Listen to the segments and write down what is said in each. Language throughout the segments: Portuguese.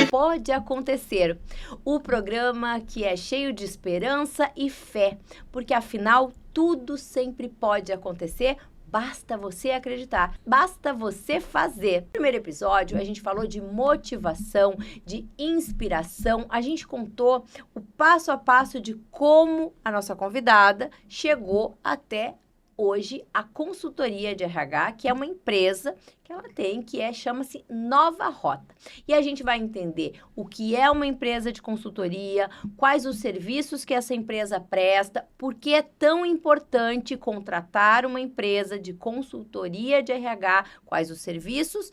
Pode acontecer. O programa que é cheio de esperança e fé, porque afinal tudo sempre pode acontecer. Basta você acreditar, basta você fazer. No primeiro episódio, a gente falou de motivação, de inspiração. A gente contou o passo a passo de como a nossa convidada chegou até hoje a consultoria de RH, que é uma empresa que ela tem, chama-se Nova Rota. E a gente vai entender o que é uma empresa de consultoria, quais os serviços que essa empresa presta, por que é tão importante contratar uma empresa de consultoria de RH, quais os serviços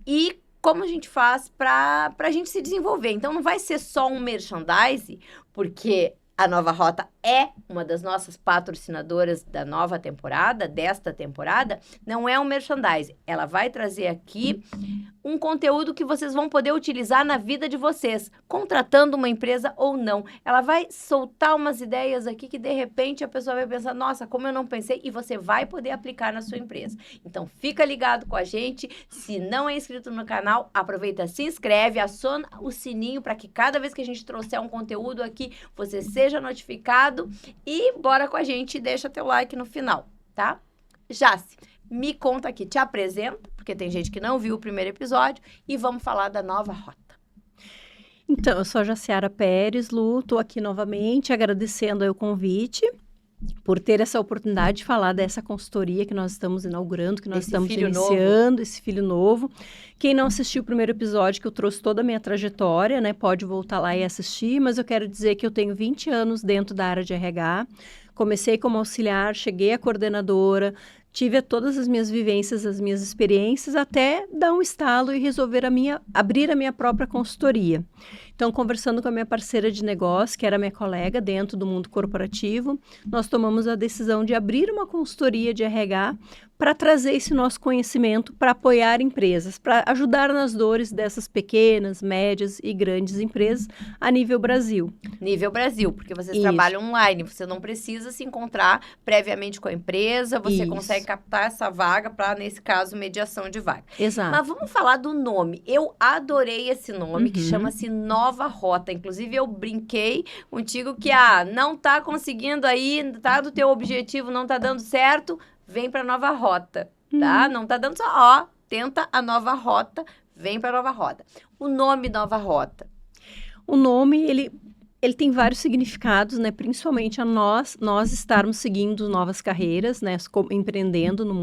e como a gente faz para a gente se desenvolver. Então, não vai ser só um merchandising, porque a Nova Rota é uma das nossas patrocinadoras da nova temporada, desta temporada, não é um merchandising. Ela vai trazer aqui um conteúdo que vocês vão poder utilizar na vida de vocês, contratando uma empresa ou não. Ela vai soltar umas ideias aqui que, de repente, a pessoa vai pensar, nossa, como eu não pensei, e você vai poder aplicar na sua empresa. Então, fica ligado com a gente. Se não é inscrito no canal, aproveita, se inscreve, aciona o sininho para que cada vez que a gente trouxer um conteúdo aqui, você seja notificado e bora com a gente e deixa teu like no final, tá? Jace, me conta aqui, te apresenta, porque tem gente que não viu o primeiro episódio, e vamos falar da Nova Rota. Então, eu sou a Jaciara Pérez, Lu, estou aqui novamente agradecendo aí o convite por ter essa oportunidade de falar dessa consultoria que nós estamos inaugurando, que nós estamos iniciando, esse filho novo. Quem não assistiu o primeiro episódio, que eu trouxe toda a minha trajetória, né, pode voltar lá e assistir, mas eu quero dizer que eu tenho 20 anos dentro da área de RH, comecei como auxiliar, cheguei a coordenadora, tive todas as minhas vivências, as minhas experiências, até dar um estalo e resolver abrir a minha própria consultoria. Então, conversando com a minha parceira de negócio, que era minha colega dentro do mundo corporativo, nós tomamos a decisão de abrir uma consultoria de RH para trazer esse nosso conhecimento para apoiar empresas, para ajudar nas dores dessas pequenas, médias e grandes empresas a nível Brasil. Nível Brasil, porque vocês trabalham online, você não precisa se encontrar previamente com a empresa, você consegue captar essa vaga para, nesse caso, mediação de vaga. Exato. Mas vamos falar do nome. Eu adorei esse nome, que chama-se Nova Rota. Inclusive, eu brinquei contigo que, não tá conseguindo aí, tá do teu objetivo, não tá dando certo, vem para Nova Rota, tá? Não tá dando só, tenta a Nova Rota, vem para Nova Rota. O nome Nova Rota. O nome, ele tem vários significados, né? Principalmente a nós estarmos seguindo novas carreiras, né? Empreendendo no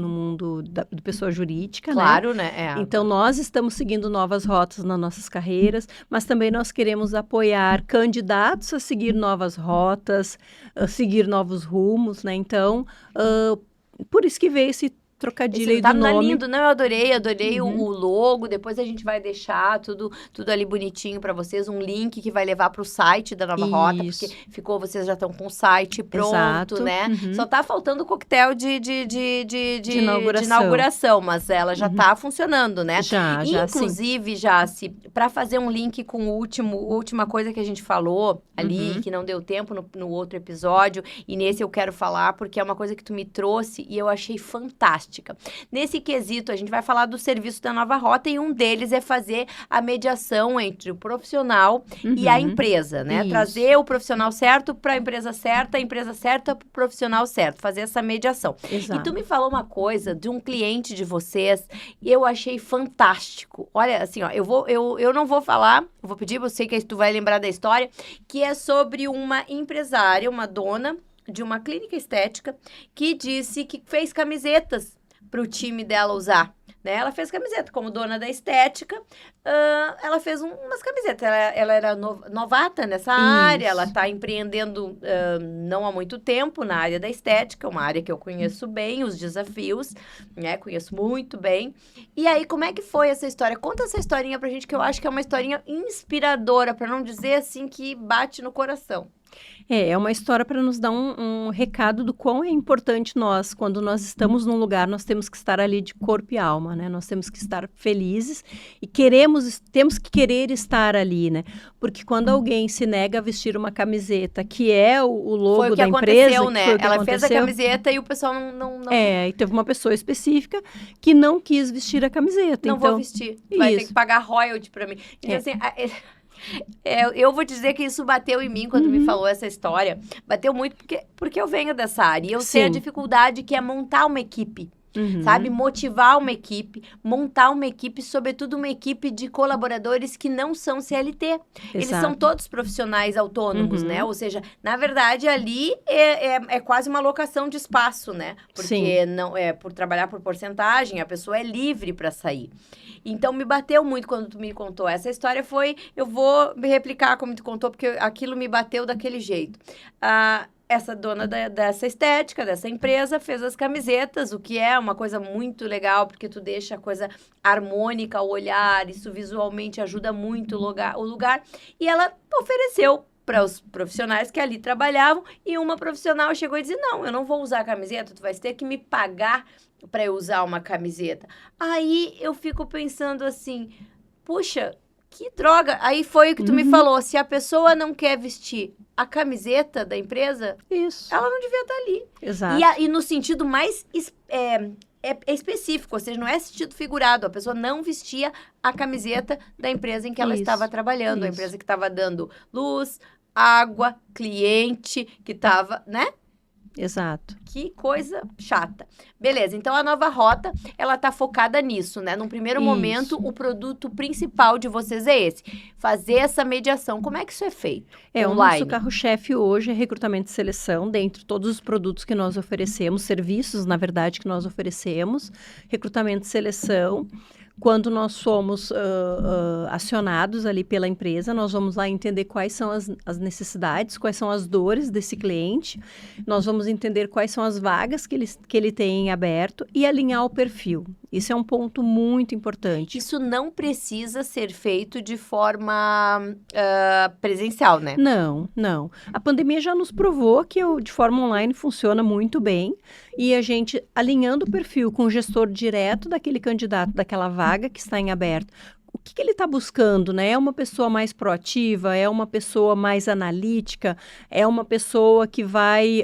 mundo da pessoa jurídica, claro, né? Então, nós estamos seguindo novas rotas nas nossas carreiras, mas também nós queremos apoiar candidatos a seguir novas rotas, a seguir novos rumos, né? Então, por isso que veio esse trocadilho aí do nome. Lindo, não? Eu adorei o logo. Depois a gente vai deixar tudo ali bonitinho para vocês, um link que vai levar para o site da Nova Rota, porque vocês já estão com o site pronto, né? Só tá faltando o coquetel de inauguração, mas ela já tá funcionando, né? Já, inclusive, Jace, para fazer um link com a última coisa que a gente falou ali, que não deu tempo no outro episódio, e nesse eu quero falar porque é uma coisa que tu me trouxe e eu achei fantástica. Nesse quesito, a gente vai falar do serviço da Nova Rota e um deles é fazer a mediação entre o profissional e a empresa, né? Trazer o profissional certo para a empresa certa para o profissional certo, fazer essa mediação. Exato. E tu me falou uma coisa de um cliente de vocês e eu achei fantástico. Olha, assim, eu não vou falar, vou pedir, eu sei que tu vai lembrar da história, que é sobre uma empresária, uma dona de uma clínica estética que disse que fez camisetas para o time dela usar, né? Ela fez camiseta, como dona da estética, ela fez umas camisetas, ela era novata nessa área, ela está empreendendo não há muito tempo na área da estética, uma área que eu conheço bem, os desafios, né? Conheço muito bem. E aí, como é que foi essa história? Conta essa historinha pra gente, que eu acho que é uma historinha inspiradora, para não dizer assim que bate no coração. É uma história para nos dar um recado do quão é importante nós, quando nós estamos num lugar, nós temos que estar ali de corpo e alma, né? Nós temos que estar felizes e temos que querer estar ali, né? Porque quando alguém se nega a vestir uma camiseta que é o logo da empresa... Foi o que aconteceu, né? Ela fez a camiseta e o pessoal não... E teve uma pessoa específica que não quis vestir a camiseta. Não vou vestir, vai ter que pagar royalty para mim. Então, assim... eu vou dizer que isso bateu em mim quando me falou essa história. Bateu muito porque eu venho dessa área. E eu sei a dificuldade que é montar uma equipe. Sabe? Motivar uma equipe, montar uma equipe, sobretudo uma equipe de colaboradores que não são CLT. Exato. Eles são todos profissionais autônomos, né? Ou seja, na verdade, ali é quase uma alocação de espaço, né? Porque não é por trabalhar por porcentagem, a pessoa é livre para sair. Então, me bateu muito quando tu me contou. Essa história eu vou me replicar como tu contou, porque aquilo me bateu daquele jeito. Essa dona dessa estética, dessa empresa, fez as camisetas, o que é uma coisa muito legal, porque tu deixa a coisa harmônica ao olhar, isso visualmente ajuda muito o lugar. E ela ofereceu para os profissionais que ali trabalhavam, e uma profissional chegou e disse, não, eu não vou usar a camiseta, tu vai ter que me pagar para eu usar uma camiseta. Aí eu fico pensando assim, puxa, que droga. Aí foi o que tu me falou, se a pessoa não quer vestir a camiseta da empresa, ela não devia estar ali. Exato. E no sentido mais específico, ou seja, não é sentido figurado, a pessoa não vestia a camiseta da empresa em que ela estava trabalhando, a empresa que estava dando luz, água, cliente, que estava, né? Exato. Que coisa chata. Beleza, então a nova rota, ela tá focada nisso, né? Num primeiro momento, o produto principal de vocês é esse. Fazer essa mediação. Como é que isso é feito? O nosso carro-chefe hoje é recrutamento e seleção, dentre todos os produtos que nós oferecemos, serviços, na verdade, que nós oferecemos. Recrutamento e seleção. Quando nós somos acionados ali pela empresa, nós vamos lá entender quais são as necessidades, quais são as dores desse cliente, nós vamos entender quais são as vagas que ele tem em aberto e alinhar o perfil. Isso é um ponto muito importante. Isso não precisa ser feito de forma presencial, né? Não. A pandemia já nos provou que de forma online funciona muito bem. E a gente, alinhando o perfil com o gestor direto daquele candidato, daquela vaga que está em aberto, o que ele está buscando, né? É uma pessoa mais proativa? É uma pessoa mais analítica? É uma pessoa que vai...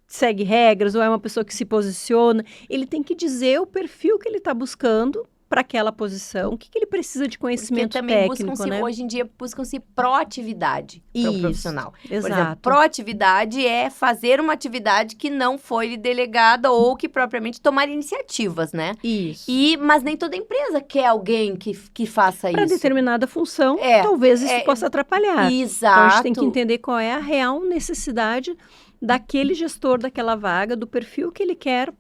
segue regras, ou é uma pessoa que se posiciona, ele tem que dizer o perfil que ele está buscando para aquela posição, o que ele precisa de conhecimento técnico, né? Hoje em dia, buscam-se proatividade para o profissional. Exato. Por exemplo, proatividade é fazer uma atividade que não foi delegada ou que propriamente tomar iniciativas, né? Isso. Mas nem toda empresa quer alguém que faça isso. Para determinada função, talvez isso possa atrapalhar. Exato. Então, a gente tem que entender qual é a real necessidade daquele gestor daquela vaga, do perfil que ele quer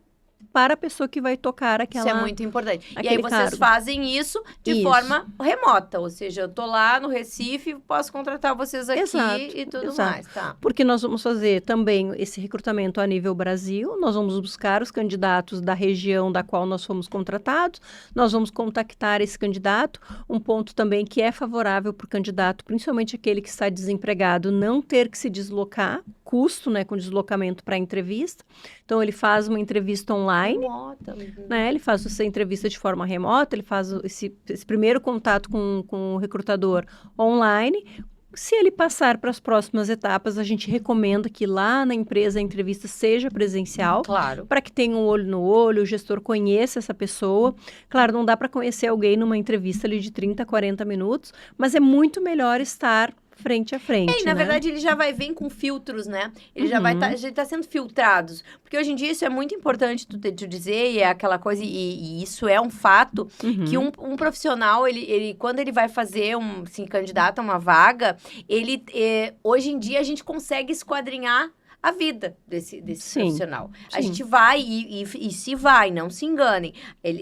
para a pessoa que vai tocar aquela... Isso é muito importante. E aí vocês fazem isso de forma remota, ou seja, eu tô lá no Recife, posso contratar vocês aqui e tudo mais, tá? Porque nós vamos fazer também esse recrutamento a nível Brasil, nós vamos buscar os candidatos da região da qual nós fomos contratados, nós vamos contactar esse candidato, um ponto também que é favorável para o candidato, principalmente aquele que está desempregado, não ter que se deslocar, custo, né, com deslocamento para a entrevista. Então, ele faz uma entrevista online, né? Ele faz essa entrevista de forma remota, ele faz esse primeiro contato com o recrutador online. Se ele passar para as próximas etapas, a gente recomenda que lá na empresa a entrevista seja presencial. Claro. Para que tenha um olho no olho, o gestor conheça essa pessoa. Claro, não dá para conhecer alguém numa entrevista ali de 30, 40 minutos, mas é muito melhor estar frente a frente, na verdade, ele já vai vir com filtros, né? Ele já vai tá sendo filtrados. Porque hoje em dia isso é muito importante tu dizer, e é aquela coisa, e isso é um fato, que um profissional, ele quando ele vai fazer se candidata a uma vaga, hoje em dia a gente consegue esquadrinhar a vida desse profissional. Sim. A gente vai e se vai, não se enganem.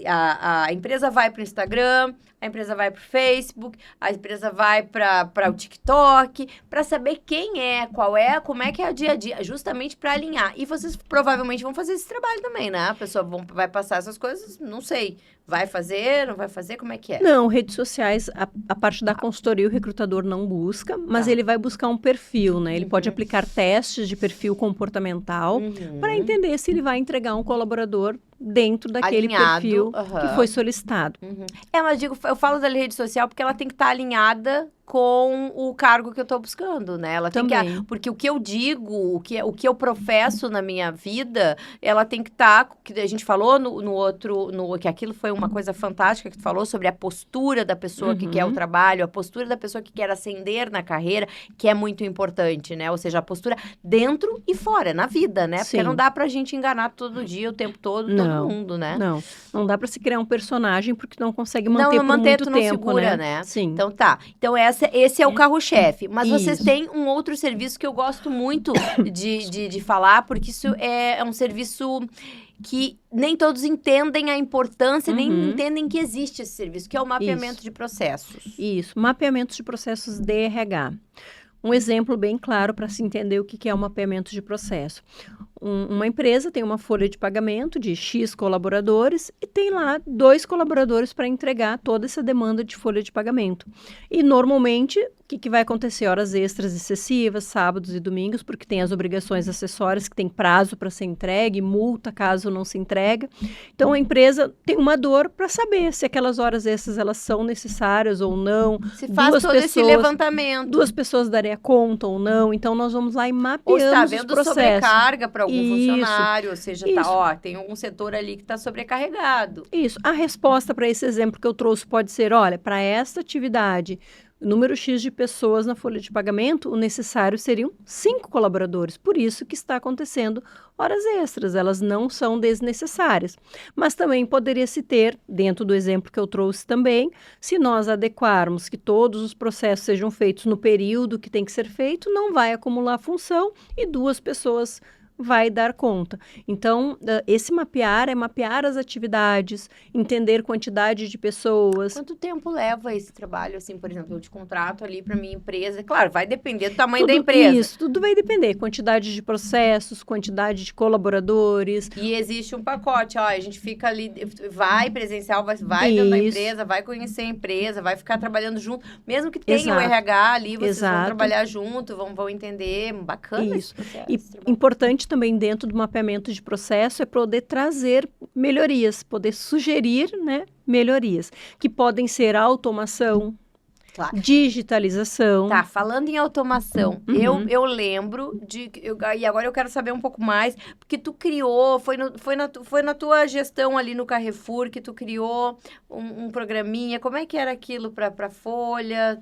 A empresa vai para o Instagram, a empresa vai para o Facebook, a empresa vai para o TikTok, para saber quem é, como é que é o dia a dia, justamente para alinhar. E vocês provavelmente vão fazer esse trabalho também, né? A pessoa vai passar essas coisas, não sei, Vai fazer, não vai fazer? Como é que é? Não, redes sociais, a parte da consultoria o recrutador não busca, mas ele vai buscar um perfil, né? Ele pode aplicar testes de perfil comportamental para entender se ele vai entregar um colaborador dentro daquele perfil que foi solicitado. Mas eu falo da rede social porque ela tem que estar alinhada com o cargo que eu estou buscando, né? Ela tem que, porque o que eu digo, o que eu professo na minha vida, ela tem que estar, que a gente falou que aquilo foi uma coisa fantástica que tu falou sobre a postura da pessoa que quer o trabalho, a postura da pessoa que quer ascender na carreira, que é muito importante, né? Ou seja, a postura dentro e fora, na vida, né? Porque não dá pra gente enganar todo dia, o tempo todo, todo mundo, né? Não dá pra se criar um personagem porque não consegue manter por muito tempo, segura, né? Sim. Então tá. Então esse é o carro-chefe. Mas vocês têm um outro serviço que eu gosto muito de falar, porque isso é um serviço que nem todos entendem a importância, nem entendem que existe esse serviço, que é o mapeamento de processos. Isso, mapeamento de processos DRH. Um exemplo bem claro para se entender o que é o mapeamento de processo. Uma empresa tem uma folha de pagamento de X colaboradores e tem lá 2 colaboradores para entregar toda essa demanda de folha de pagamento. E, normalmente, o que vai acontecer? Horas extras excessivas, sábados e domingos, porque tem as obrigações acessórias que tem prazo para ser entregue, multa caso não se entrega. Então, a empresa tem uma dor para saber se aquelas horas extras elas são necessárias ou não. Se faz todo esse levantamento. 2 pessoas daria conta ou não. Então, nós vamos lá e mapeamos os processos. Ou está vendo sobrecarga para algum funcionário, ou seja, tem algum setor ali que está sobrecarregado. Isso. A resposta para esse exemplo que eu trouxe pode ser, olha, para esta atividade, número X de pessoas na folha de pagamento, o necessário seriam 5 colaboradores. Por isso que está acontecendo horas extras, elas não são desnecessárias. Mas também poderia se ter, dentro do exemplo que eu trouxe também, se nós adequarmos que todos os processos sejam feitos no período que tem que ser feito, não vai acumular função e 2 pessoas vai dar conta. Então, esse mapear é mapear as atividades, entender quantidade de pessoas. Quanto tempo leva esse trabalho? Assim, por exemplo, eu te contrato ali para minha empresa. Claro, vai depender do tamanho da empresa. Isso, tudo vai depender. Quantidade de processos, quantidade de colaboradores. E existe um pacote, ó, a gente fica ali, vai presencial, vai dentro da empresa, vai conhecer a empresa, vai ficar trabalhando junto. Mesmo que tenha o RH ali, vocês vão trabalhar junto, vão entender. Bacana isso. E importante também dentro do mapeamento de processo é poder trazer melhorias, poder sugerir, né, melhorias, que podem ser automação, digitalização. Tá, falando em automação, eu lembro e agora eu quero saber um pouco mais, porque tu criou, foi na tua gestão ali no Carrefour que tu criou um programinha, como é que era aquilo para Folha?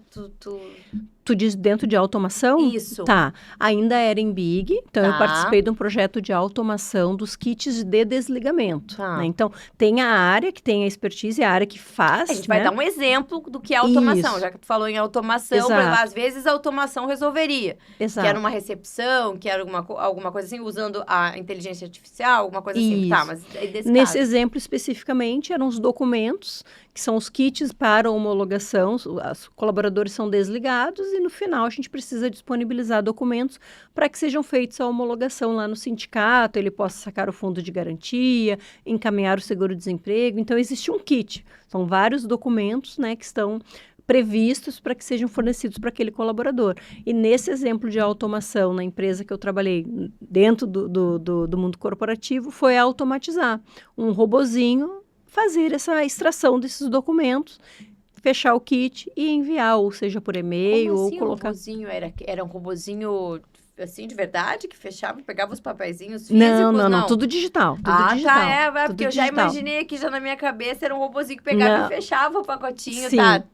Tu diz dentro de automação? Isso. Tá. Ainda era em Big, então eu participei de um projeto de automação dos kits de desligamento. Né? Então, tem a área que tem a expertise, a área que faz. A gente vai dar um exemplo do que é automação, já que tu falou em automação, às vezes a automação resolveria. Exato. Que era uma recepção, que era alguma coisa assim, usando a inteligência artificial, alguma coisa assim. Tá, mas nesse exemplo especificamente, eram os documentos, que são os kits para homologação, os colaboradores são desligados e no final a gente precisa disponibilizar documentos para que sejam feitos a homologação lá no sindicato, ele possa sacar o fundo de garantia, encaminhar o seguro-desemprego. Então, existe um kit, são vários documentos, né, que estão previstos para que sejam fornecidos para aquele colaborador. E nesse exemplo de automação na empresa que eu trabalhei dentro do mundo corporativo, foi automatizar um robozinho, fazer essa extração desses documentos, fechar o kit e enviar, ou seja, por e-mail, ou colocar... Como assim um robozinho? Era um robozinho... assim, de verdade, que fechava, pegava os papeizinhos físicos? Não, tudo digital. Digital, tá, porque eu já imaginei aqui, já na minha cabeça, era um robozinho que pegava e fechava o pacotinho, Sim. tá?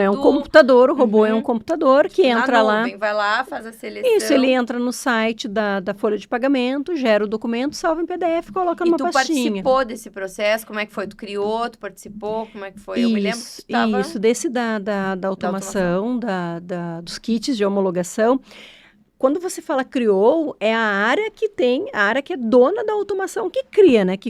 É um computador, o robô é um computador que entra lá. Vai lá, faz a seleção. Isso, ele entra no site da folha de pagamento, gera o documento, salva em PDF, coloca numa pastinha. E tu participou desse processo? Como é que foi? Tu criou, tu participou? Como é que foi? Eu me lembro que tu tava... Isso, desse da automação, dos kits de homologação. quando você fala criou, é a área que é dona da automação que cria, né? Que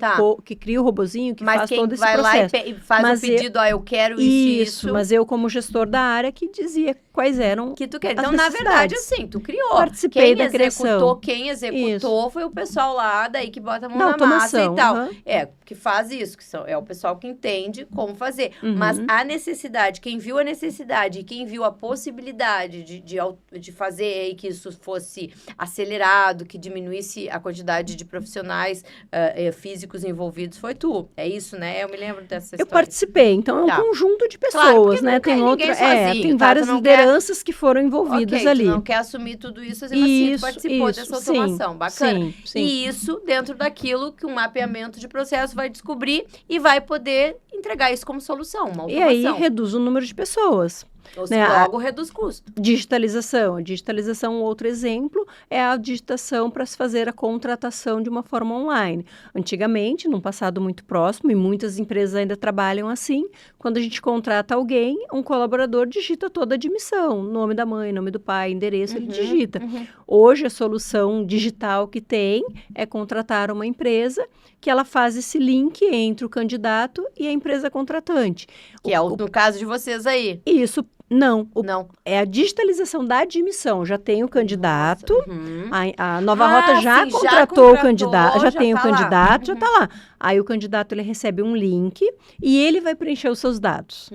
cria o robozinho, que faz todo esse processo. Mas quem vai lá e faz o pedido, eu quero isso. Mas eu, como gestor da área, que dizia quais eram que tu quer. Então, na verdade, assim, tu criou. Participei da criação. Quem executou foi o pessoal lá, daí que bota a mão na massa e tal. Que faz isso, é o pessoal que entende como fazer. Mas a necessidade, quem viu a necessidade, quem viu a possibilidade de fazer que isso fosse acelerado, que diminuísse a quantidade de profissionais físicos envolvidos, foi tu. É isso, né? Eu me lembro dessa história. Eu participei, então é um conjunto de pessoas, né? Tem tem várias lideranças que foram envolvidas ali. Tu não quer assumir tudo isso, mas sim, tu participou dessa automação. Bacana. Sim. E isso dentro daquilo que um mapeamento de processo vai descobrir e vai poder entregar isso como solução, uma automação. E aí reduz o número de pessoas. Ou seja, logo reduz custo. Digitalização. A digitalização, outro exemplo, é a digitação para se fazer a contratação de uma forma online. Antigamente, num passado muito próximo, e muitas empresas ainda trabalham assim, quando a gente contrata alguém, um colaborador digita toda a admissão, nome da mãe, nome do pai, endereço, ele digita. Hoje, a solução digital que tem é contratar uma empresa que ela faz esse link entre o candidato e a empresa contratante. Que é no caso de vocês aí. Isso. Não. Não. É a digitalização da admissão. Já tem o candidato, a Nova Rota já contratou o candidato, já tem o candidato, já está lá. Aí o candidato ele recebe um link e ele vai preencher os seus dados.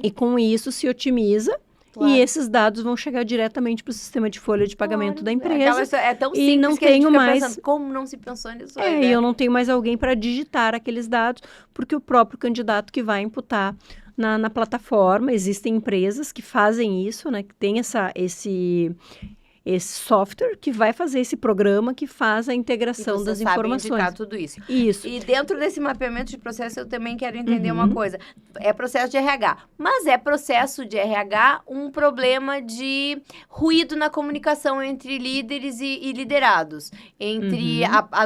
E com isso se otimiza. Claro. E esses dados vão chegar diretamente para o sistema de folha de pagamento da empresa. É tão simples e não que a gente tenho fica mais pensando, como não se pensou nisso? E eu não tenho mais alguém para digitar aqueles dados, porque o próprio candidato que vai imputar na plataforma, existem empresas que fazem isso, né? Que tem esse software que vai fazer esse programa que faz a integração das informações. Indicar tudo isso. Isso. E dentro desse mapeamento de processo, eu também quero entender uma coisa. É processo de RH. Mas é processo de RH um problema de ruído na comunicação entre líderes e liderados. Entre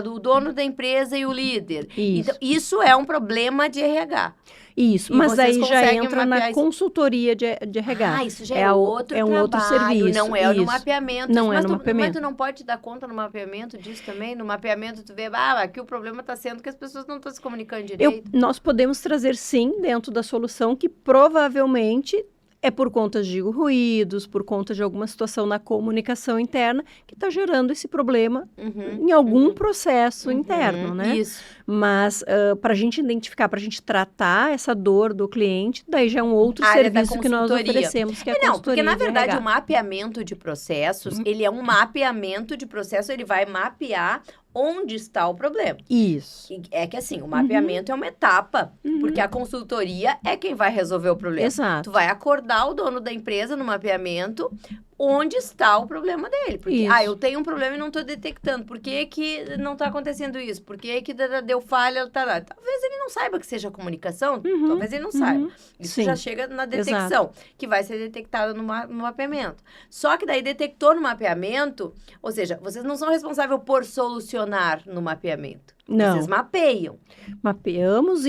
o dono da empresa e o líder. Isso. Então, isso é um problema de RH. Isso, mas aí já entra na consultoria de RH. Isso já é outro trabalho, outro serviço. Não é no mapeamento. Não mas no mapeamento. Mas tu não pode dar conta no mapeamento disso também? No mapeamento tu vê, aqui o problema está sendo que as pessoas não estão se comunicando direito. Nós podemos trazer, sim, dentro da solução que provavelmente é por conta de ruídos, por conta de alguma situação na comunicação interna que está gerando esse problema em algum processo interno, né? Isso. Mas para a gente identificar, para a gente tratar essa dor do cliente, daí já é um outro serviço que nós oferecemos, que é a consultoria. Porque na verdade o mapeamento de processos, ele é um mapeamento de processo, ele vai mapear onde está o problema. Isso. É que assim, o mapeamento é uma etapa, porque a consultoria é quem vai resolver o problema. Exato. Tu vai acordar o dono da empresa no mapeamento onde está o problema dele. Porque, eu tenho um problema e não estou detectando. Por que que não está acontecendo isso? Por que que deu falha? Talvez ele não saiba que seja comunicação. Talvez ele não saiba. Isso já chega na detecção, que vai ser detectada no mapeamento. Só que daí detectou no mapeamento, ou seja, vocês não são responsáveis por solucionar no mapeamento. Não. Vocês mapeiam. Mapeamos,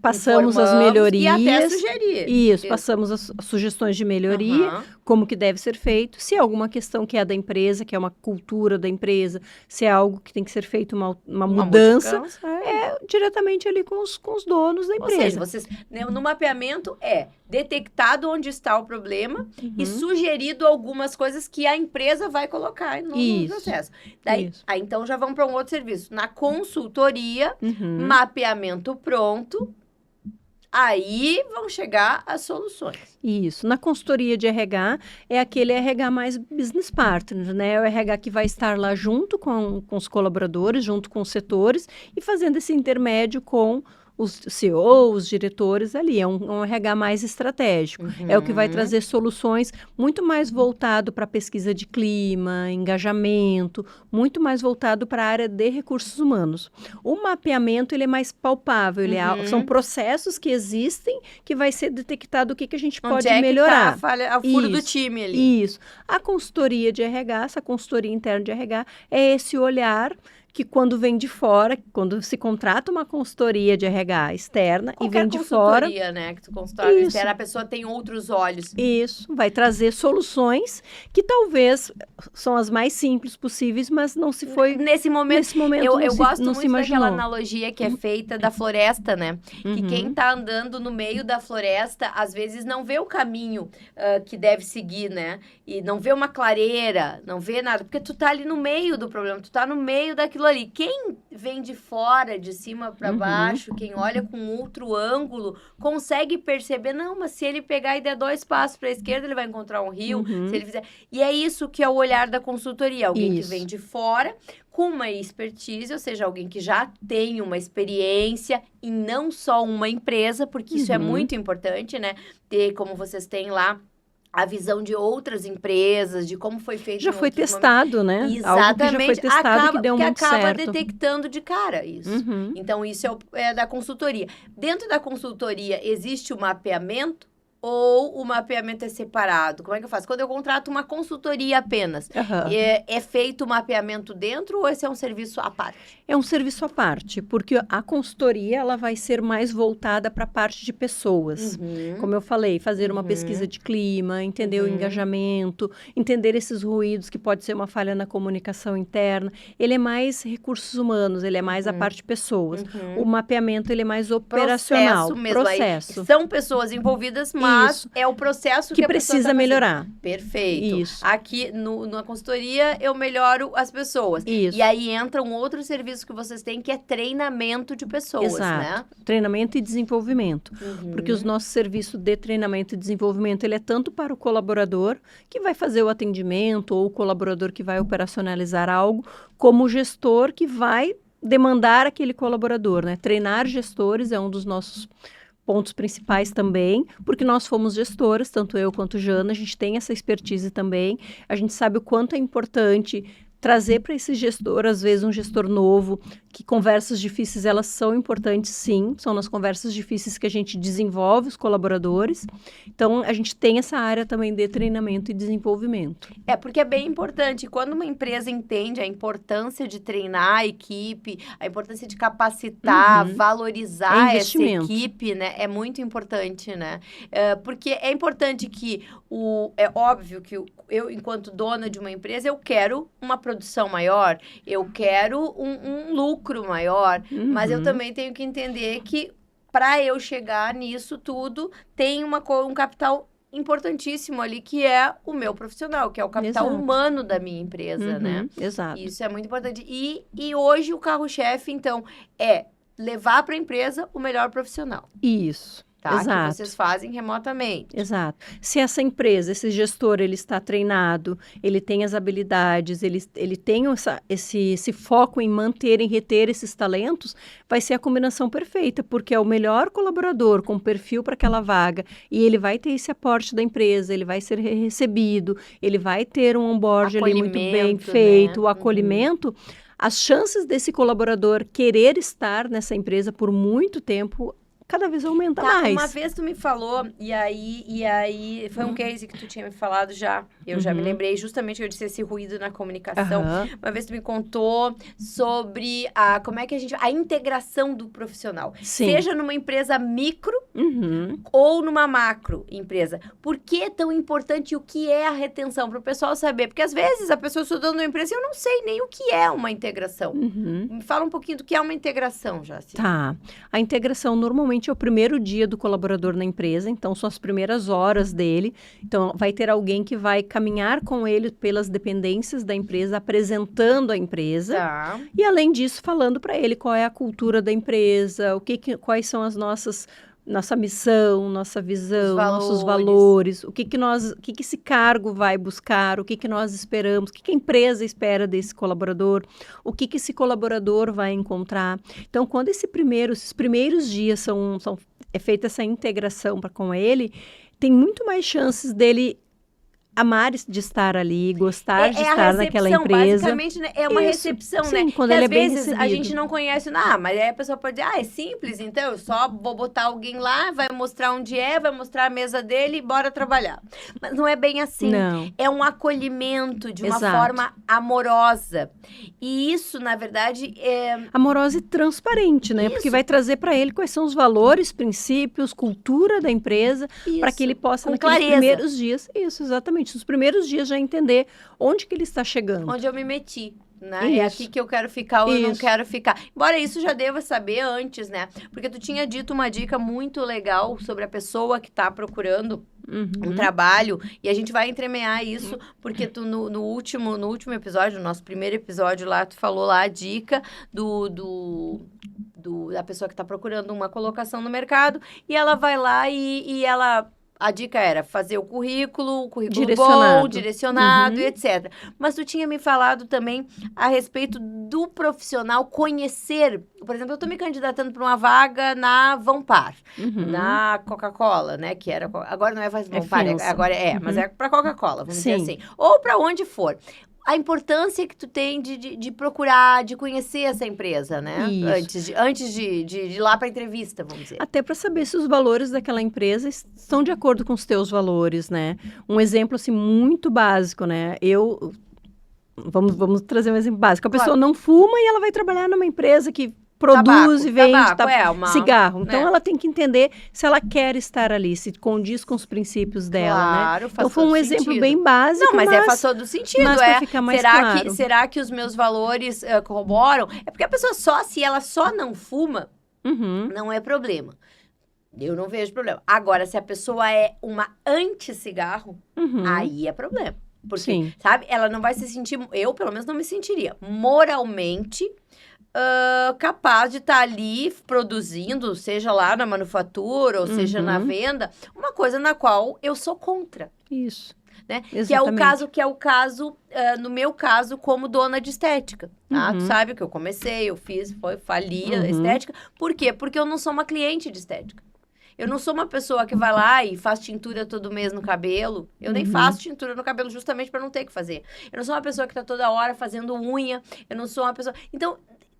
passamos as melhorias. E até sugerir. Isso, passamos as sugestões de melhoria, como que deve ser feito. Se é alguma questão que é da empresa, que é uma cultura da empresa, se é algo que tem que ser feito uma mudança, é diretamente ali com os donos da empresa. Ou seja, vocês, no mapeamento é detectado onde está o problema e sugerido algumas coisas que a empresa vai colocar no processo. Daí, aí, então, já vamos para um outro serviço. Na consultoria, mapeamento pronto, aí vão chegar as soluções. Isso. Na consultoria de RH, é aquele RH mais business partner, né? É o RH que vai estar lá junto com os colaboradores, junto com os setores e fazendo esse intermédio com os CEOs, os diretores ali, é um RH mais estratégico. É o que vai trazer soluções muito mais voltado para pesquisa de clima, engajamento, muito mais voltado para a área de recursos humanos. O mapeamento, ele é mais palpável, são processos que existem que vai ser detectado o que a gente pode melhorar. Tá a falha, o furo do time ali. Isso. A consultoria de RH, essa consultoria interna de RH, é esse olhar que quando vem de fora, quando se contrata uma consultoria de RH externa e vem de fora... consultoria, né, que tu consultora externa, a pessoa tem outros olhos. Isso, vai trazer soluções que talvez são as mais simples possíveis, mas não se foi... Nesse momento eu gosto muito daquela imaginou. Analogia que é feita da floresta, né? Que quem tá andando no meio da floresta, às vezes não vê o caminho que deve seguir, né? E não vê uma clareira, não vê nada, porque tu tá ali no meio do problema, tu tá no meio daquilo ali. Quem vem de fora, de cima para baixo, quem olha com outro ângulo, consegue perceber, não, mas se ele pegar e der 2 passos para a esquerda, ele vai encontrar um rio, se ele fizer... E é isso que é o olhar da consultoria, alguém que vem de fora, com uma expertise, ou seja, alguém que já tem uma experiência em não só uma empresa, porque isso é muito importante, né? Ter, como vocês têm lá, a visão de outras empresas, de como foi feito. Já foi testado, né? Exatamente. Algo que já foi testado que deu muito certo. Acaba detectando de cara isso. Então, isso é da consultoria. Dentro da consultoria, existe o mapeamento ou o mapeamento é separado? Como é que eu faço? Quando eu contrato uma consultoria apenas, é feito o mapeamento dentro ou esse é um serviço à parte? É um serviço à parte, porque a consultoria ela vai ser mais voltada para a parte de pessoas. Como eu falei, fazer uma pesquisa de clima, entender o engajamento, entender esses ruídos que pode ser uma falha na comunicação interna. Ele é mais recursos humanos, ele é mais a parte de pessoas. O mapeamento ele é mais operacional. Processo. Aí, são pessoas envolvidas, mas é o processo que a precisa melhorar. Perfeito. Isso. Aqui na consultoria eu melhoro as pessoas. Isso. E aí entra um outro serviço que vocês têm que é treinamento de pessoas, né? Treinamento e desenvolvimento. Porque os nossos serviços de treinamento e desenvolvimento, ele é tanto para o colaborador que vai fazer o atendimento ou o colaborador que vai operacionalizar algo, como o gestor que vai demandar aquele colaborador, né? Treinar gestores é um dos nossos pontos principais também, porque nós fomos gestoras, tanto eu quanto Jana, a gente tem essa expertise também, a gente sabe o quanto é importante trazer para esse gestor, às vezes um gestor novo, que conversas difíceis, elas são importantes sim, são nas conversas difíceis que a gente desenvolve os colaboradores, então a gente tem essa área também de treinamento e desenvolvimento. Porque é bem importante, quando uma empresa entende a importância de treinar a equipe, a importância de capacitar, valorizar essa equipe, né, é muito importante, né, porque é importante que é óbvio que eu, enquanto dona de uma empresa, eu quero uma produção maior, eu quero um lucro maior, mas eu também tenho que entender que para eu chegar nisso tudo, tem um capital importantíssimo ali, que é o meu profissional, que é o capital humano da minha empresa, né? Exato. Isso é muito importante. E hoje o carro-chefe, então, é levar para a empresa o melhor profissional. Isso. Tá? Exato. Que vocês fazem remotamente. Exato. Se essa empresa, esse gestor, ele está treinado, ele tem as habilidades, ele tem esse foco em manter, em reter esses talentos, vai ser a combinação perfeita, porque é o melhor colaborador com perfil para aquela vaga e ele vai ter esse aporte da empresa, ele vai ser recebido, ele vai ter um onboard ali muito bem feito, o acolhimento. As chances desse colaborador querer estar nessa empresa por muito tempo cada vez aumenta mais. Uma vez tu me falou, e aí foi um case que tu tinha me falado já. Eu já me lembrei, justamente que eu disse esse ruído na comunicação. Uma vez tu me contou sobre como é que a integração do profissional. Sim. Seja numa empresa micro ou numa macro empresa. Por que é tão importante e o que é a retenção? Para o pessoal saber. Porque às vezes a pessoa está dando uma empresa e eu não sei nem o que é uma integração. Me fala um pouquinho do que é uma integração, Jaci. Tá. A integração normalmente é o primeiro dia do colaborador na empresa, então são as primeiras horas dele. Então, vai ter alguém que vai caminhar com ele pelas dependências da empresa, apresentando a empresa. Tá. E, além disso, falando para ele qual é a cultura da empresa, quais são nossa missão, nossa visão, nossos valores, o que esse cargo vai buscar, o que nós esperamos, o que a empresa espera desse colaborador, o que esse colaborador vai encontrar. Então, quando esses primeiros dias é feita essa integração com ele, tem muito mais chances dele amar de estar ali, gostar de estar naquela empresa. Basicamente, né? É uma recepção, sim, né? Quando que ele às é bem vezes recebido. a gente não conhece, mas aí a pessoa pode dizer, é simples, então eu só vou botar alguém lá, vai mostrar onde vai mostrar a mesa dele e bora trabalhar. Mas não é bem assim. Não. É um acolhimento de uma Exato. forma amorosa. E isso, na verdade, é... amorosa e transparente, né? Isso. Porque vai trazer para ele quais são os valores, princípios, cultura da empresa, para que ele possa, naqueles primeiros dias, nos primeiros dias já entender onde que ele está chegando. Onde eu me meti. Né? É aqui que eu quero ficar ou eu não quero ficar. Embora isso já deva saber antes, né? Porque tu tinha dito uma dica muito legal sobre a pessoa que está procurando um trabalho, e a gente vai entremear isso, porque tu no último episódio, no nosso primeiro episódio lá, tu falou lá a dica da pessoa que está procurando uma colocação no mercado, e ela vai lá e ela... A dica era fazer o currículo direcionado e etc. Mas tu tinha me falado também a respeito do profissional conhecer. Por exemplo, eu estou me candidatando para uma vaga na Vanpar, na Coca-Cola, né? Que era, agora não é mais Vanpar, agora mas é para Coca-Cola, vamos dizer assim. Ou para onde for. A importância que tu tem de procurar, de conhecer essa empresa, né? Antes de ir lá para a entrevista, vamos dizer. Até para saber se os valores daquela empresa estão de acordo com os teus valores, né? Um exemplo, assim, muito básico, né? Vamos trazer um exemplo básico. A pessoa não fuma e ela vai trabalhar numa empresa que produz e vende cigarro. Então, ela tem que entender se ela quer estar ali, se condiz com os princípios dela, né? Então, foi um exemplo bem básico, mas faz todo sentido. Mas para ficar mais claro. Será que os meus valores corroboram? É porque a pessoa se ela só não fuma, não é problema. Eu não vejo problema. Agora, se a pessoa é uma anti-cigarro, aí é problema. Porque, sabe, ela não vai se sentir... Eu, pelo menos, não me sentiria moralmente... capaz de estar ali produzindo, seja lá na manufatura ou seja na venda, uma coisa na qual eu sou contra. Isso. Né? Que é o caso, no meu caso, como dona de estética. Tá? Tu sabe que eu comecei, eu fali a estética. Por quê? Porque eu não sou uma cliente de estética. Eu não sou uma pessoa que vai lá e faz tintura todo mês no cabelo. Eu nem faço tintura no cabelo justamente para não ter que fazer. Eu não sou uma pessoa que está toda hora fazendo unha. Eu não sou uma pessoa... Então,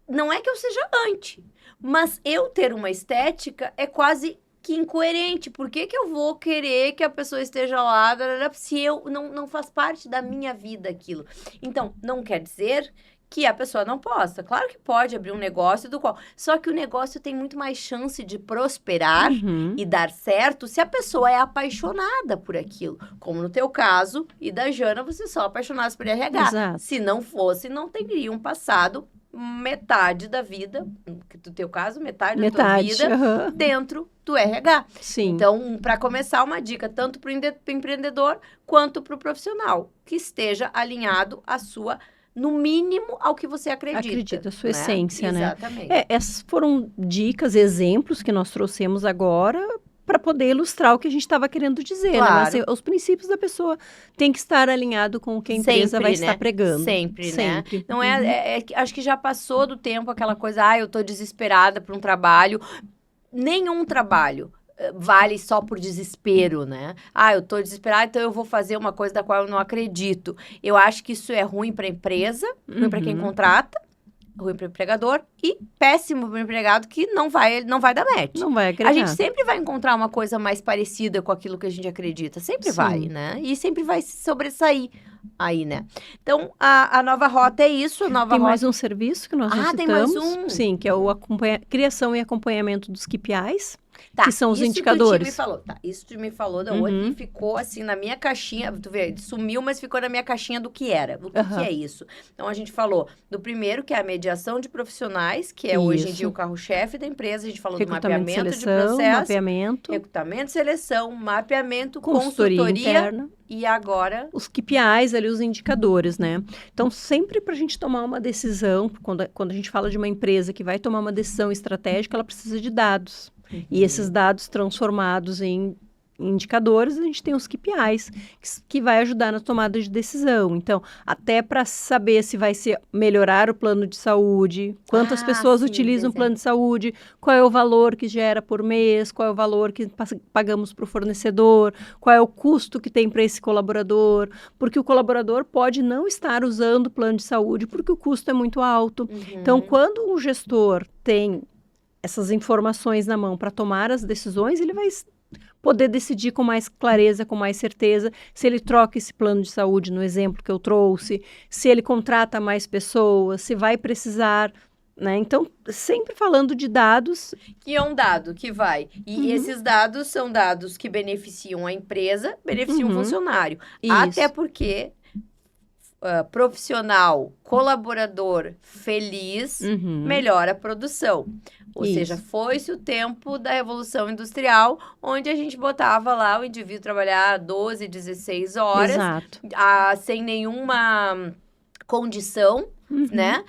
não é que eu seja anti, mas eu ter uma estética é quase que incoerente. Por que eu vou querer que a pessoa esteja lá se eu não faz parte da minha vida aquilo? Então, não quer dizer que a pessoa não possa. Claro que pode abrir um negócio do qual... Só que o negócio tem muito mais chance de prosperar e dar certo se a pessoa é apaixonada por aquilo. Como no teu caso e da Jana, vocês são apaixonados por RH. Exato. Se não fosse, não teriam passado metade da vida, no teu caso, metade da tua vida, dentro do RH. Sim. Então, para começar, uma dica tanto para o empreendedor quanto para o profissional, que esteja alinhado à sua, no mínimo, ao que você acredita. Acredita, a sua essência, Exatamente. né? Essas foram dicas, exemplos que nós trouxemos agora para poder ilustrar o que a gente estava querendo dizer, né? Mas, os princípios da pessoa têm que estar alinhado com o que a empresa vai estar pregando. Sempre, né? Não acho que já passou do tempo aquela coisa, eu tô desesperada por um trabalho. Nenhum trabalho vale só por desespero, né? Eu tô desesperada, então eu vou fazer uma coisa da qual eu não acredito. Eu acho que isso é ruim para a empresa, ruim para quem contrata, ruim para o empregador e péssimo para o empregado que não vai dar match. Não vai agregar. A gente sempre vai encontrar uma coisa mais parecida com aquilo que a gente acredita. Sempre vai, né? E sempre vai se sobressair aí, né? Então, a nova rota é isso. Tem mais um serviço que nós não citamos. Tem mais um? Sim, que é o criação e acompanhamento dos KPIs. Que são os indicadores. Isso tu me falou da outra e ficou assim na minha caixinha. Tu vê, sumiu, mas ficou na minha caixinha do que era. O que é isso? Então, a gente falou do primeiro, que é a mediação de profissionais, que é hoje em dia o carro-chefe da empresa. A gente falou do mapeamento de processo. Recrutamento, seleção, mapeamento, consultoria interna. E agora... Os KPIs ali, os indicadores, né? Então, sempre para a gente tomar uma decisão, quando a gente fala de uma empresa que vai tomar uma decisão estratégica, ela precisa de dados. E esses dados transformados em indicadores, a gente tem os KPIs, que vai ajudar na tomada de decisão. Então, até para saber se vai melhorar o plano de saúde, quantas pessoas utilizam o plano de saúde, qual é o valor que gera por mês, qual é o valor que pagamos para o fornecedor, qual é o custo que tem para esse colaborador, porque o colaborador pode não estar usando o plano de saúde porque o custo é muito alto. Então, quando um gestor tem essas informações na mão para tomar as decisões, ele vai poder decidir com mais clareza, com mais certeza, se ele troca esse plano de saúde, no exemplo que eu trouxe, se ele contrata mais pessoas, se vai precisar, né? Então, sempre falando de dados. Que é um dado que vai. E esses dados são dados que beneficiam a empresa, beneficiam o funcionário. Isso. Até porque profissional, colaborador feliz, melhora a produção. Ou seja, foi-se o tempo da Revolução Industrial, onde a gente botava lá o indivíduo trabalhar 12, 16 horas, sem nenhuma condição, né?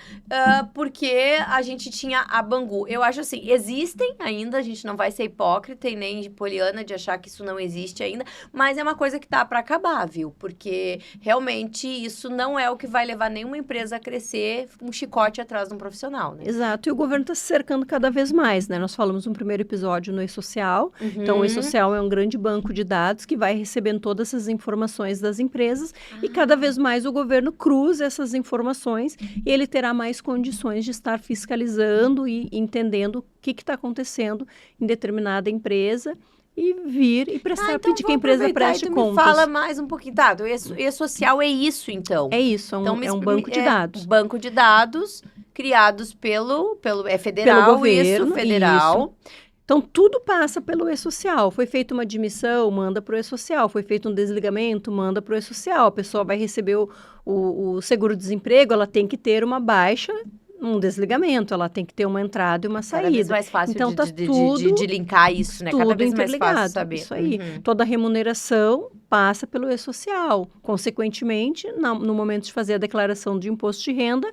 Porque a gente tinha a Bangu. Eu acho assim, existem ainda, a gente não vai ser hipócrita e nem de poliana de achar que isso não existe ainda, mas é uma coisa que tá para acabar, viu? Porque realmente isso não é o que vai levar nenhuma empresa a crescer um chicote atrás de um profissional, né? Exato, e o governo está se cercando cada vez mais, né? Nós falamos no primeiro episódio no E-Social, então o E-Social é um grande banco de dados que vai recebendo todas essas informações das empresas e cada vez mais o governo cruza essas informações e ele terá mais condições de estar fiscalizando e entendendo o que está acontecendo em determinada empresa e vir e então pedir que a empresa preste contas. Me fala mais um pouquinho. Tá, o E-Social é isso, então? É isso, é um banco de dados. Banco de dados criados pelo federal, pelo governo, isso, federal. Isso. Então, tudo passa pelo E-Social. Foi feita uma admissão, manda para o E-Social. Foi feito um desligamento, manda para o E-Social. A pessoa vai receber o seguro-desemprego, ela tem que ter uma baixa, um desligamento. Ela tem que ter uma entrada e uma saída. Cada vez mais fácil então, de linkar isso, né? Cada vez mais fácil saber. Isso aí. Toda a remuneração passa pelo E-Social. Consequentemente, no momento de fazer a declaração de imposto de renda,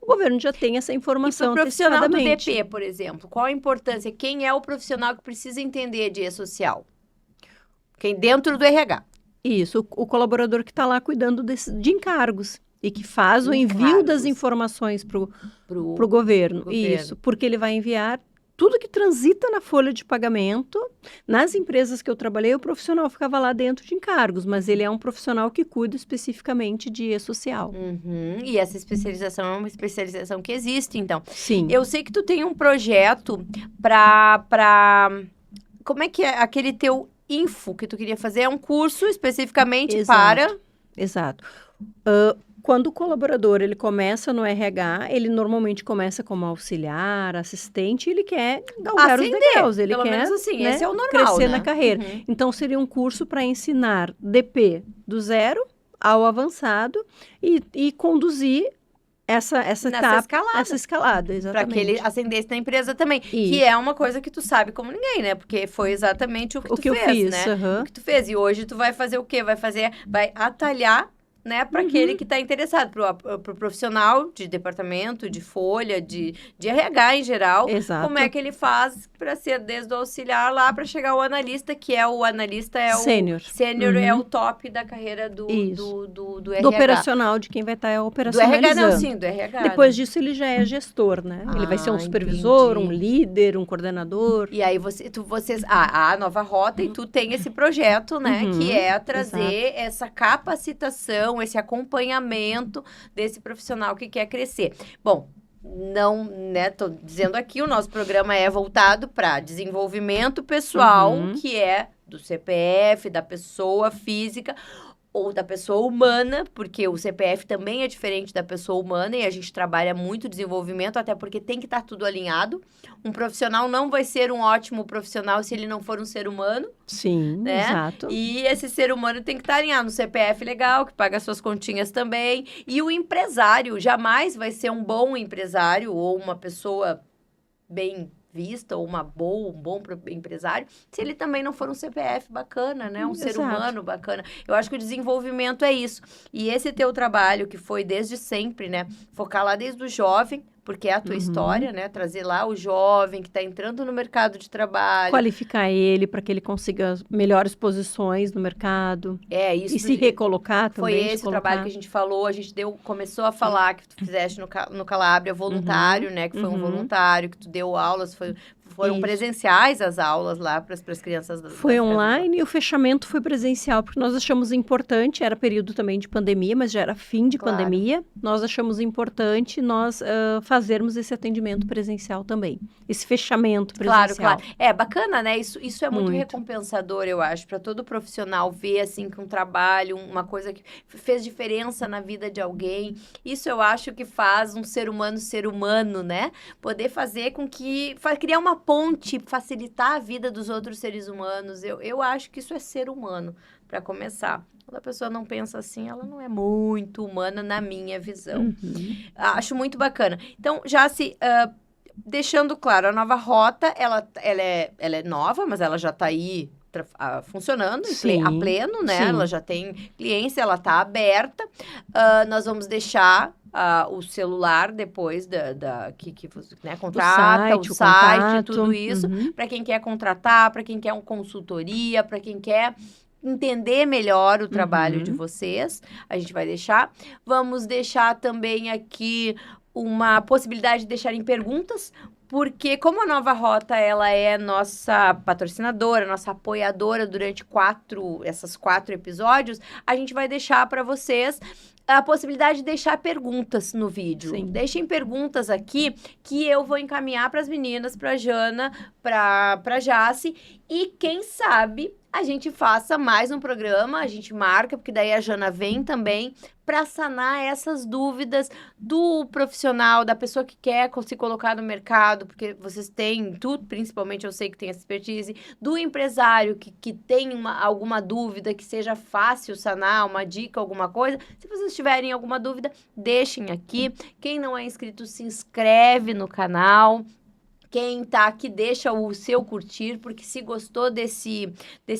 o governo já tem essa informação antecipadamente. E para o profissional do DP, por exemplo, qual a importância? Quem é o profissional que precisa entender de E-Social? Quem dentro do RH. Isso, o colaborador que está lá cuidando de encargos e que faz o envio das informações para o governo. Isso, porque ele vai enviar tudo que transita na folha de pagamento. Nas empresas que eu trabalhei, o profissional ficava lá dentro de encargos, mas ele é um profissional que cuida especificamente de E-Social. E essa especialização é uma especialização que existe, então. Sim. Eu sei que tu tem um projeto para como é que é aquele teu info que tu queria fazer? É um curso especificamente para... Exato. Quando o colaborador ele começa no RH, ele normalmente começa como auxiliar, assistente, e ele quer galgar os degraus, ele pelo quer menos assim, né, esse é o normal, crescer né? na carreira. Então, seria um curso para ensinar DP do zero ao avançado e conduzir essa etapa, essa escalada, exatamente. Para que ele ascendesse na empresa também. Isso. Que é uma coisa que tu sabe como ninguém, né? Porque foi exatamente o que tu fez, eu fiz, né? O que tu fez. E hoje tu vai fazer o quê? Vai atalhar, né, para aquele que está interessado, para o profissional de departamento, de folha, de RH em geral. Exato. Como é que ele faz para ser desde o auxiliar lá para chegar ao analista, que é o analista sênior. Sênior é o top da carreira do RH. Do operacional, de quem vai estar operacionalizando. Do RH não, sim, do RH. Depois disso, ele já é gestor, né? Ele vai ser um supervisor, um líder, um coordenador. E aí, a Nova Rota, e tu tem esse projeto, né? Que é trazer essa capacitação, esse acompanhamento desse profissional que quer crescer. Bom, não, né, tô dizendo aqui, o nosso programa é voltado para desenvolvimento pessoal, que é do CPF, da pessoa física ou da pessoa humana, porque o CPF também é diferente da pessoa humana e a gente trabalha muito desenvolvimento, até porque tem que estar tudo alinhado. Um profissional não vai ser um ótimo profissional se ele não for um ser humano. Sim, né? Exato. E esse ser humano tem que estar alinhado no CPF legal, que paga suas continhas também. E o empresário jamais vai ser um bom empresário ou uma pessoa bem vista ou um bom empresário, se ele também não for um CPF bacana, né? Um ser humano bacana. Eu acho que o desenvolvimento é isso. E esse teu trabalho, que foi desde sempre, né? Focar lá desde o jovem, porque é a tua história, né? Trazer lá o jovem que está entrando no mercado de trabalho. Qualificar ele para que ele consiga melhores posições no mercado. Isso. E se recolocar também. Foi esse o trabalho que a gente falou, começou a falar que tu fizeste no Calabria, voluntário, né? Que foi um voluntário, que tu deu aulas, foram presenciais as aulas lá para as crianças. Foi online e o fechamento foi presencial, porque nós achamos importante, era período também de pandemia, mas já era fim de pandemia, nós achamos importante nós fazermos esse atendimento presencial também, esse fechamento presencial. Claro. É bacana, né? Isso é muito recompensador, eu acho, para todo profissional ver, assim, que um trabalho, uma coisa que fez diferença na vida de alguém. Isso eu acho que faz um ser humano, né? Poder fazer com que... criar uma ponte, facilitar a vida dos outros seres humanos. Eu acho que isso é ser humano, para começar. Quando a pessoa não pensa assim, ela não é muito humana na minha visão. Acho muito bacana. Então, já deixando claro, a Nova Rota, ela é nova, mas ela já está aí funcionando a pleno, né? Sim. Ela já tem clientes, ela está aberta. Nós vamos deixar o celular depois que né, contrata, o site, tudo isso, para quem quer contratar, para quem quer uma consultoria, para quem quer entender melhor o trabalho de vocês. A gente vai deixar. Vamos deixar também aqui uma possibilidade de deixarem perguntas, porque como a Nova Rota, ela é nossa patrocinadora, nossa apoiadora durante esses 4 episódios, a gente vai deixar para vocês a possibilidade de deixar perguntas no vídeo. Sim. Deixem perguntas aqui que eu vou encaminhar para as meninas, para a Jana, para Jace, e quem sabe a gente faça mais um programa, a gente marca, porque daí a Jana vem também para sanar essas dúvidas do profissional, da pessoa que quer se colocar no mercado, porque vocês têm tudo, principalmente eu sei que tem essa expertise, do empresário que tem alguma dúvida, que seja fácil sanar, uma dica, alguma coisa. Se vocês tiverem alguma dúvida, deixem aqui. Quem não é inscrito, se inscreve no canal. Quem tá aqui, deixa o seu curtir, porque se gostou desse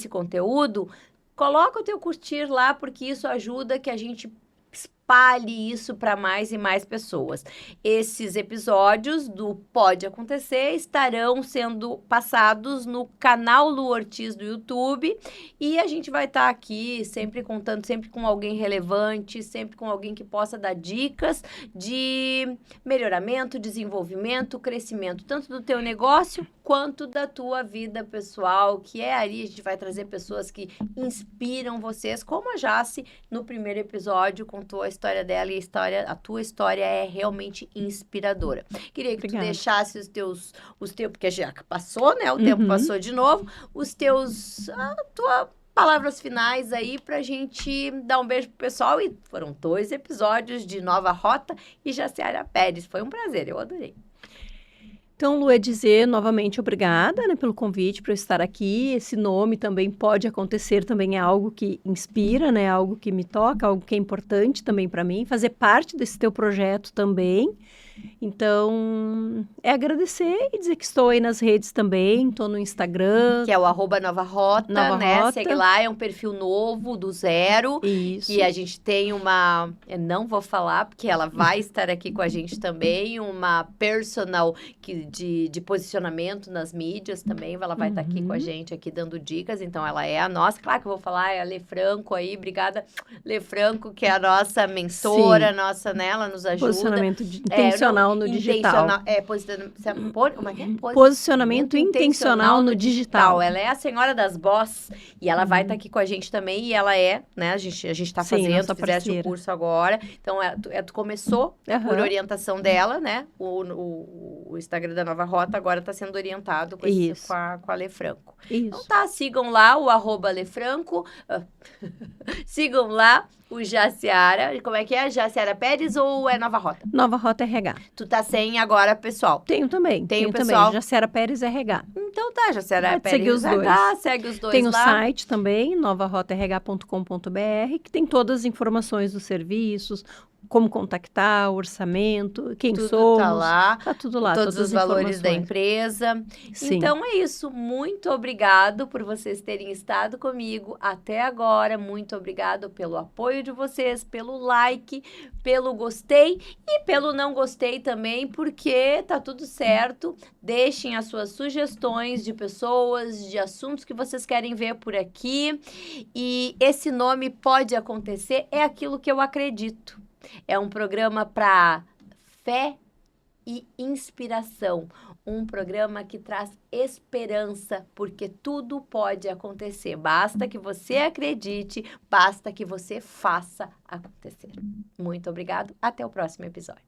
conteúdo, coloca o teu curtir lá, porque isso ajuda que a gente espalhe isso para mais e mais pessoas. Esses episódios do Pode Acontecer estarão sendo passados no canal Lu Ortiz do YouTube, e a gente vai estar aqui sempre contando, sempre com alguém relevante, sempre com alguém que possa dar dicas de melhoramento, desenvolvimento, crescimento, tanto do teu negócio quanto da tua vida pessoal, que é ali, a gente vai trazer pessoas que inspiram vocês, como a Jace, no primeiro episódio, contou a história dela, e a tua história é realmente inspiradora. Queria que tu deixasse os teus, porque já passou, né? O tempo passou de novo, palavras finais aí pra gente dar um beijo pro pessoal. E foram 2 episódios de Nova Rota e Jaciara Pérez. Foi um prazer, eu adorei. Então, Lu, dizer novamente obrigada, né, pelo convite para eu estar aqui. Esse nome também Pode Acontecer, também é algo que inspira, né, algo que me toca, algo que é importante também para mim, fazer parte desse teu projeto também. Então, é agradecer e dizer que estou aí nas redes também, estou no Instagram. Que é o @Nova Rota, né? Segue lá, é um perfil novo, do zero. Isso. E a gente tem eu não vou falar, porque ela vai estar aqui com a gente também, uma personal de posicionamento nas mídias também. Ela vai estar aqui com a gente, aqui dando dicas. Então, ela é a nossa. Claro que eu vou falar, é a Lê Franco aí. Obrigada, Lê Franco, que é a nossa mentora, nossa, né? Ela nos ajuda. Posicionamento intencional no digital. Posicionamento intencional no digital. Ela é a senhora das boss e ela vai estar aqui com a gente também, e ela né, a gente está fazendo, tu fizeste o curso agora, então tu começou por orientação dela, né, o Instagram da Nova Rota agora está sendo orientado com a Lê Franco. Isso. Então tá, sigam lá o @Lefranco, sigam lá o Jaciara, como é que é? Jaciara Pérez ou é Nova Rota? Nova Rota RH. Tu tá sem agora, pessoal? Tenho também. Tenho pessoal. Também. Jaciara Pérez RH. Então tá, Jaciara Pérez segue os dois. Segue os dois. Tem lá. o site também, novarotarh.com.br, que tem todas as informações dos serviços, como contactar, orçamento, quem Tudo somos. tá lá. Tá tudo lá. Todos todas os as valores da informações. empresa. Sim. Então é isso. Muito obrigado por vocês terem estado comigo até agora. Muito obrigado pelo apoio de vocês, pelo like, pelo gostei e pelo não gostei também, porque tá tudo certo. Deixem as suas sugestões de pessoas, de assuntos que vocês querem ver por aqui. E esse nome Pode Acontecer é aquilo que eu acredito. É um programa para fé e inspiração. Um programa que traz esperança, porque tudo pode acontecer. Basta que você acredite, basta que você faça acontecer. Muito obrigado. Até o próximo episódio.